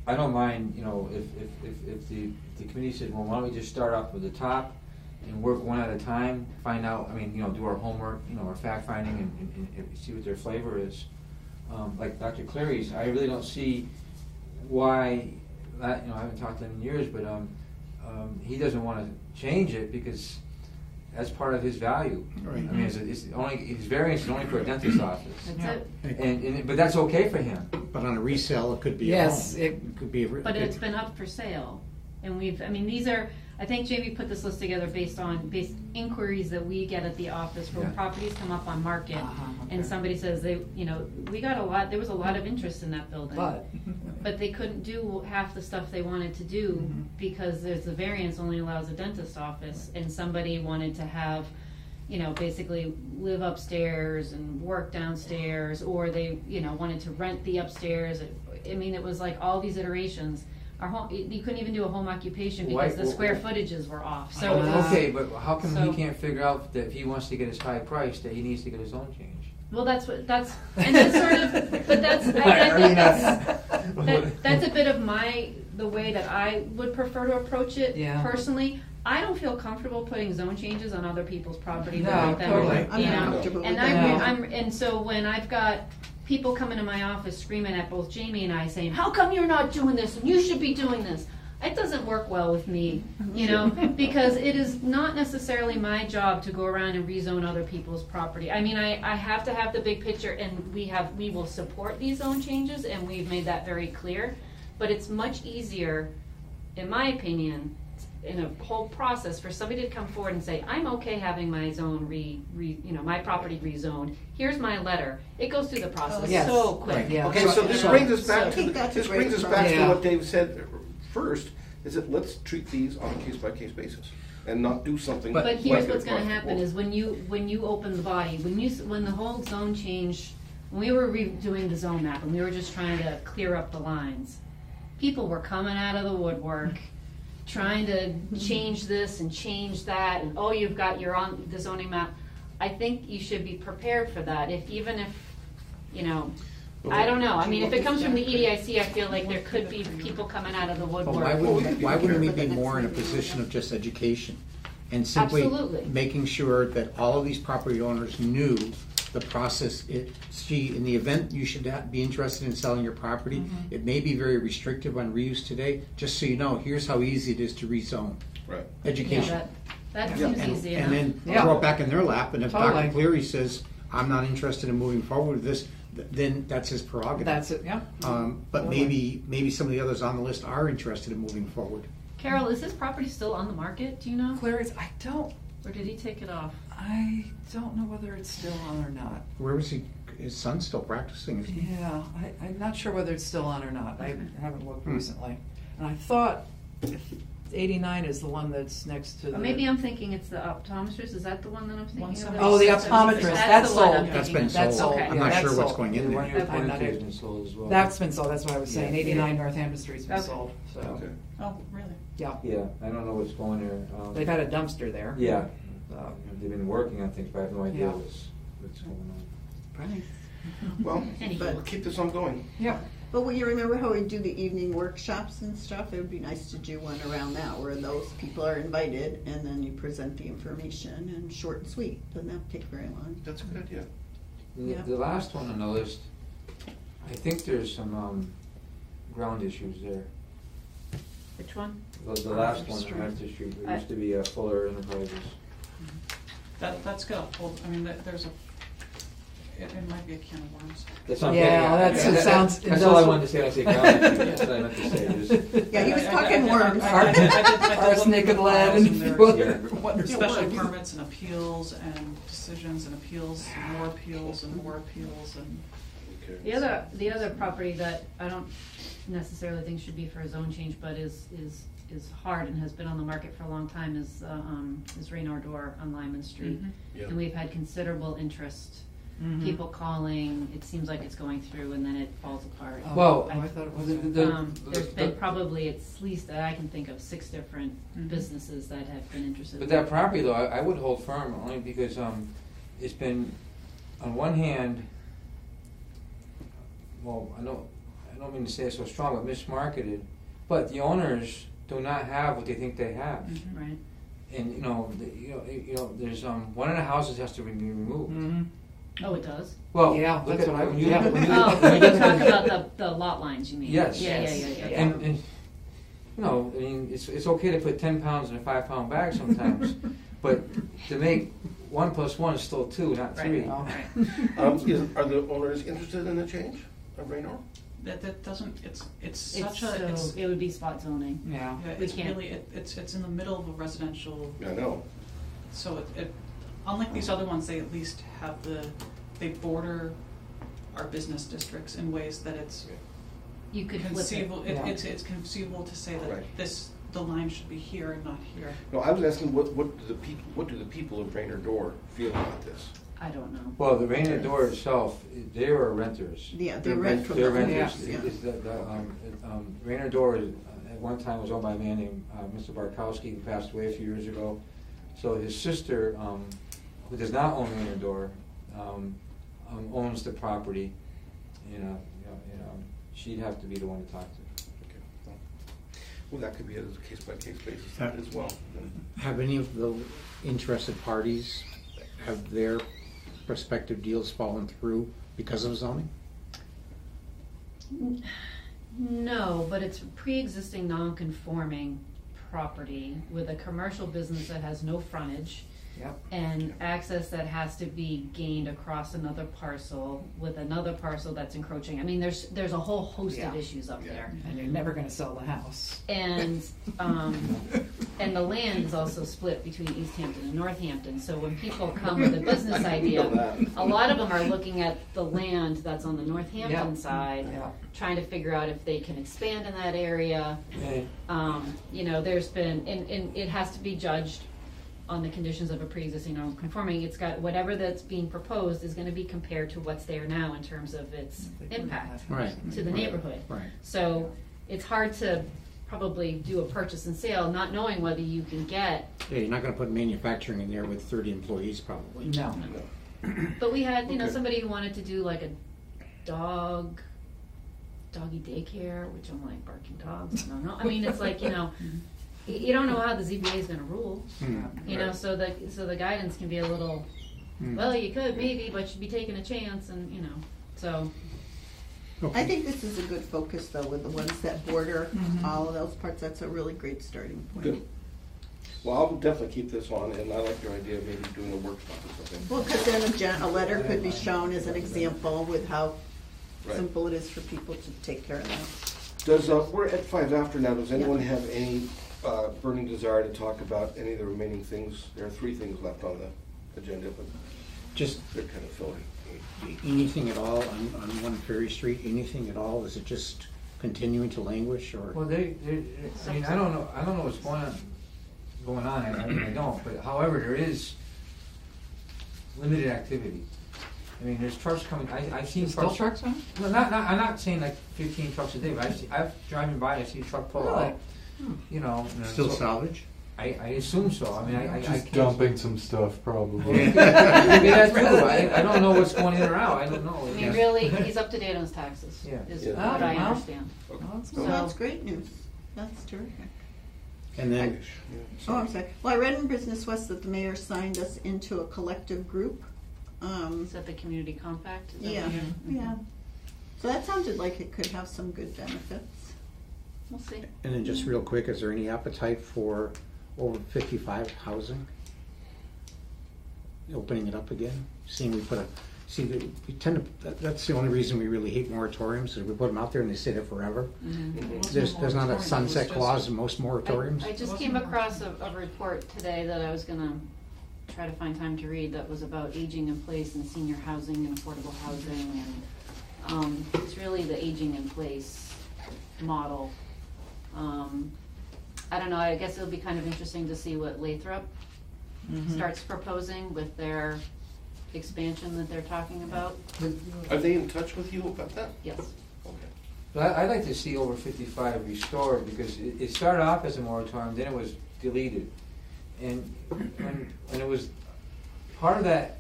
I don't mind, if the committee said, well, why don't we just start off with the top and work one at a time, find out, do our homework, our fact finding and see what their flavor is. Like Dr. Cleary's, I really don't see why that, I haven't talked to him in years, but he doesn't want to change it because that's part of his value. Right. It's only, his variance is only for a dentist's office. That's it. And but that's okay for him. But on a resale, it could be Yes, a home. It could be a. But it's been up for sale, and these are, I think Jamie put this list together based inquiries that we get at the office where Yeah. properties come up on market, Okay. and somebody says there was a lot of interest in that building. But they couldn't do half the stuff they wanted to do Mhm. because the variance only allows a dentist office, and somebody wanted to have, basically live upstairs and work downstairs, or they, wanted to rent the upstairs. It was like all these iterations. Our home, you couldn't even do a home occupation because the square footages were off. So it was, Okay, but how come so- he can't figure out that if he wants to get his high price, that he needs to get his own change? well, that's and that's sort of, but that's, I think that's a bit of the way that I would prefer to approach it Yeah. personally. I don't feel comfortable putting zone changes on other people's property. No, right then, totally. I'm not comfortable And with that. and so when I've got people coming to my office screaming at both Jamie and I saying, how come you're not doing this and you should be doing this? It doesn't work well with me, because it is not necessarily my job to go around and rezone other people's property. I have to have the big picture, and we will support these zone changes, and we've made that very clear. But it's much easier, in my opinion, in a whole process for somebody to come forward and say, I'm okay having my zone my property rezoned. Here's my letter. It goes through the process Yes. so quick. Right, yeah. Okay, so this So- brings us I back think that's a this great brings us back approach. to what Yeah. Dave said first, is that let's treat these on a case-by-case basis and not do something. But like here's it what's gonna across the happen board. is when you open the body, when the whole zone change, when we were redoing the zone map and we were just trying to clear up the lines, people were coming out of the woodwork, trying to change this and change that, and you've got you're on the zoning map. I think you should be prepared for that. Even if I don't know. If it comes from the EDIC, I feel like there could be people coming out of the But woodwork. why wouldn't we be more in a position of just education? And simply Absolutely. making sure that all of these property owners knew the process. In the event you should be interested in selling your property, it may be very restrictive on reuse today, just so you know, here's how easy it is to rezone. Right. Education. That Yeah. seems easy And enough. then throw it back in their lap, and if Totally. Dr. Cleary says, I'm not interested in moving forward with this, then that's his prerogative. That's it, yeah. But maybe some of the others on the list are interested in moving forward. Carol, is this property still on the market, do you know? Clarice, I don't Or did he take it off? know whether it's still on or not. Where was he? His son's still practicing. Isn't he? Yeah, I'm not sure whether it's still on or not. I haven't looked Hmm. recently. And I thought 89 is the one that's next to the. Or maybe I'm thinking it's the optometrist, is that the one that I'm thinking of? Oh, the optometrist, that's the one I'm sold. That's thinking been of. sold. That's sold. Okay. I'm Yeah, not sure that's what's sold. going in The one there. near Okay, Point not Two has it. been sold as well. That's been sold, that's what I was saying. Yeah. 89 Northampton Street's been Okay. sold, so, Okay. Oh, really? yeah. Yeah, I don't know what's going there. They've had a dumpster there. Yeah, So, they've been working on things, but I have no idea Yeah. what's going on. right. Well, Anywho. we'll keep this on going. Yeah. But when you remember how we do the evening workshops and stuff, it would be nice to do one around that where those people are invited and then you present the information and short and sweet. Doesn't have to take very long. That's a good idea. And Yeah. The last one on the list, I think there's some ground issues there. Which one? The last Arthur one on Street. Arthur Street, there used to be Fuller Enterprises. That's got a whole, I mean, there's a, it might be a can of worms. That's not Yeah, bad. that's- it sounds That's all I industrial. wanted to say when I say ground issues, that's what I meant to say. Just- Yeah, he was I- talking I- worms. I did Arsenic look and at lead files and there's other Special worms. permits and appeals and decisions and appeals, and more appeals and more appeals and. Okay. The other property that I don't necessarily think should be for a zone change, but is hard and has been on the market for a long time is Raynor Door on Lyman Street. Yeah. And we've had considerable interest, Mhm. people calling, it seems like it's going through and then it falls apart. Oh, Well, I thought it was. There's been probably, at least that I can think of, 6 different Mhm. businesses that have been interested. But that property though, I would hold firm only because it's been, on one hand, well, I don't mean to say it so strong, but mismarketed, but the owners do not have what they think they have. Right. And there's one of the houses has to be removed. Mhm. Oh, it does? Well, Yeah, look that's at what I- when you yeah. look- when you Oh, look- when you you're look at talking about the lot lines, you mean? Yes. Yeah. And I mean, it's okay to put 10 pounds in a 5-pound bag sometimes, but to make 1 + 1 is still 2, not 3. Right. Oh. Are the owners interested in the change of Raynor? That doesn't, it's It's such a, so, it's, it would be spot zoning. Yeah. yeah, we it's can't- really, it's in the middle of a residential, I know. so it, unlike these other ones, they at least have they border our business districts in ways that it's You could flip it. conceivable, Yeah. it's conceivable to say that Right. the line should be here and not here. No, I was asking what do the people of Raynor Door feel about this? I don't know. Well, the Rainier Door itself, they are renters. Yeah, they rent from They're the renters. homes, yeah. Rainier Door at one time was owned by a man named Mr. Barkowski, who passed away a few years ago. So his sister, who does not own Rainier Door, owns the property. She'd have to be the one to talk to. Okay. Well, that could be a case-by-case basis as well. Have any of the interested parties, have their prospective deals fallen through because of zoning? No, but it's pre-existing non-conforming property with a commercial business that has no frontage Yep. and access that has to be gained across another parcel with another parcel that's encroaching. I mean, there's a whole host of Yeah. issues up Yeah. there. And you're never gonna sell the house. And the land is also split between East Hampton and Northampton. So when people come with a business idea, a lot of them are looking at the land that's on the Northampton Yep. side, Yeah. trying to figure out if they can expand in that area. There's been, and it has to be judged on the conditions of a pre-existing non-conforming. It's got, whatever that's being proposed is gonna be compared to what's there now in terms of its impact Right. to the neighborhood. Right. So it's hard to probably do a purchase and sale, not knowing whether you can get, Yeah, you're not gonna put manufacturing in there with 30 employees probably. No. but we had, Okay. somebody who wanted to do like a doggy daycare, which I'm like, barking dogs, I don't know. I mean, it's like, you don't know how the ZBA is gonna rule, Right. so the guidance can be a little, Hmm. well, you could maybe, but you'd be taking a chance and, so. I think this is a good focus though with the ones that border Mhm. all of those parts. That's a really great starting point. Good. Well, I'll definitely keep this on, and I like your idea of maybe doing a workshop or something. Well, because then a letter could be shown as an example with how Right. simple it is for people to take care of that. Does, we're at 5 after now, does anyone have any burning desire to talk about any of the remaining things? There are 3 things left on the agenda, but Just they're kind of filling. anything at all on 1 Ferry Street, anything at all? Is it just continuing to languish or? Well, I mean, I don't know what's going on, I don't, but however, there is limited activity. I mean, there's trucks coming, I've seen Still trucks. trucks on? No, I'm not saying like 15 trucks a day, but I've driving by, I see a truck pull Really? out, you know. and Still so- salvage? I assume so, I mean, I Just can't. dumping some stuff, probably. Maybe that's true, I don't know what's going in or out, I don't know. I mean, really, he's up to date on his taxes, Yeah. is Yeah. what I Oh, wow. understand. Oh, that's Well, good. that's great news. That's terrific. And then, Oh, I'm sorry. Well, I read in Business West that the mayor signed us into a collective group. Is that the community compact? Is that Yeah, what you're- yeah. So that sounded like it could have some good benefits. We'll see. and then just real quick, is there any appetite for over 55 housing? Opening it up again? We tend to, that's the only reason we really hate moratoriums, is we put them out there and they stay there forever. There's not a sunset clause in most moratoriums. I just came across a report today that I was gonna try to find time to read that was about aging in place and senior housing and affordable housing, and it's really the aging in place model. I don't know, I guess it'll be kind of interesting to see what Lathrop starts proposing with their expansion that they're talking about. Are they in touch with you about that? Yes. Okay. But I'd like to see over 55 restored, because it started off as a moratorium, then it was deleted. And when it was, part of that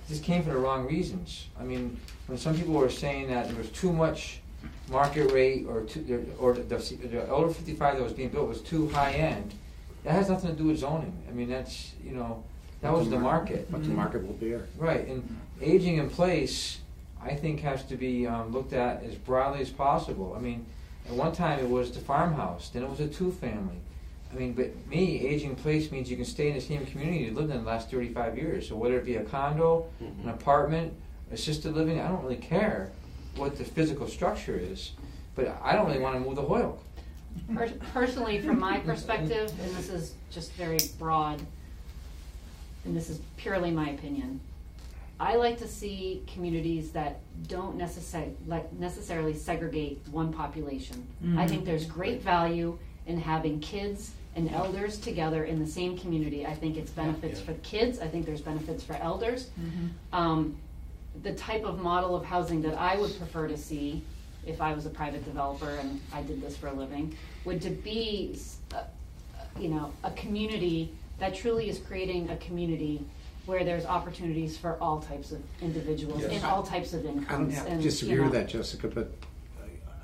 just came for the wrong reasons. I mean, when some people were saying that there was too much market rate, or the over 55 that was being built was too high end, that has nothing to do with zoning. I mean, that's, you know, that was the market. What the market will bear. Right, and aging in place, I think, has to be looked at as broadly as possible. I mean, at one time it was the farmhouse, then it was a 2-family. I mean, but me, aging in place means you can stay in the same community you lived in the last 35 years. So whether it be a condo, an apartment, assisted living, I don't really care what the physical structure is, but I don't really want to move the Hoyle. Personally, from my perspective, and this is just very broad, and this is purely my opinion, I like to see communities that don't necessarily segregate one population. I think there's great value in having kids and elders together in the same community. I think it's benefits for kids. I think there's benefits for elders. The type of model of housing that I would prefer to see, if I was a private developer and I did this for a living, would to be, a community that truly is creating a community where there's opportunities for all types of individuals Yes. in all types of I don't incomes. And, disagree with that, Jessica, but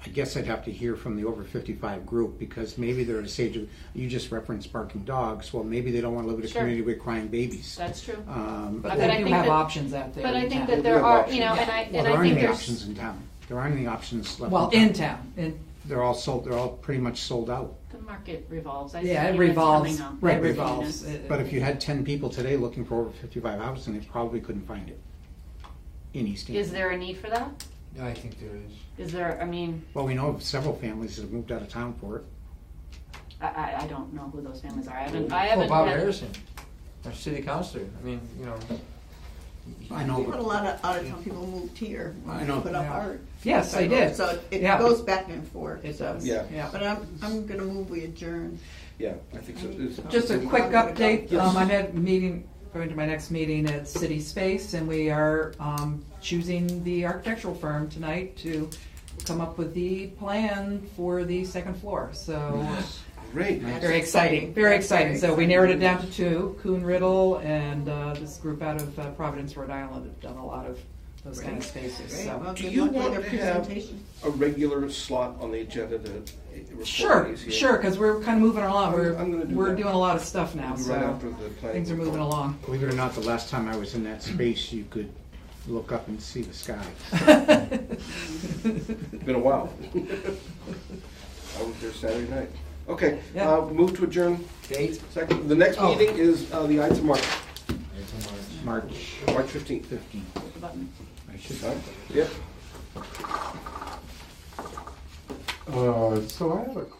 I guess I'd have to hear from the over 55 group, because maybe they're at a stage of, you just referenced barking dogs, well, maybe they don't want to live in a Sure. community with crying babies. That's true. But But I they do think have that- options out there. But I in think town. that They there have are, options. and well, I there think aren't any there's options in town. There aren't any options left. Well, in town. They're all sold, they're all pretty much sold out. the market revolves. I Yeah, see it units revolves. coming up. Right, Every revolves. unit. But if you had 10 people today looking for over 55 houses, they probably couldn't find it in East Hampton. Is there a need for that? I think there is. Is there, I mean, Well, we know of several families that have moved out of town for it. I don't know who those families are. I Well, haven't Bob had- Harrison, our city councilor, I mean, I know, But a but lot of out-of-town people moved here. I know. Put up Yeah. art. Yes, I did. So it Yeah. goes back and forth. It so. does. Yeah. But I'm gonna move, we adjourn. Yeah, I think so. It's- Just a quick update, Yes. I'm at a meeting, going to my next meeting at City Space, and we are choosing the architectural firm tonight to come up with the plan for the second floor, so Great. very exciting, very exciting. So we narrowed it down to 2, Kuhn Riddle and this group out of Providence, Rhode Island, have done a lot of those kind of spaces, Great. so. Well, Do good you luck with want your to have presentation. a regular slot on the agenda to report Sure, ACA? sure, because we're kind of moving along, I'm gonna do we're that. doing a lot of stuff now, Right so after the planning things are moving report. along. believe it or not, the last time I was in that space, you could look up and see the sky. It's been a while. I was there Saturday night. Okay, Yeah. move to adjourn. Date? Second, the next Oh. meeting is the Ides of March, March March 15th. 15th. The button. I should. Yep. So I have a question.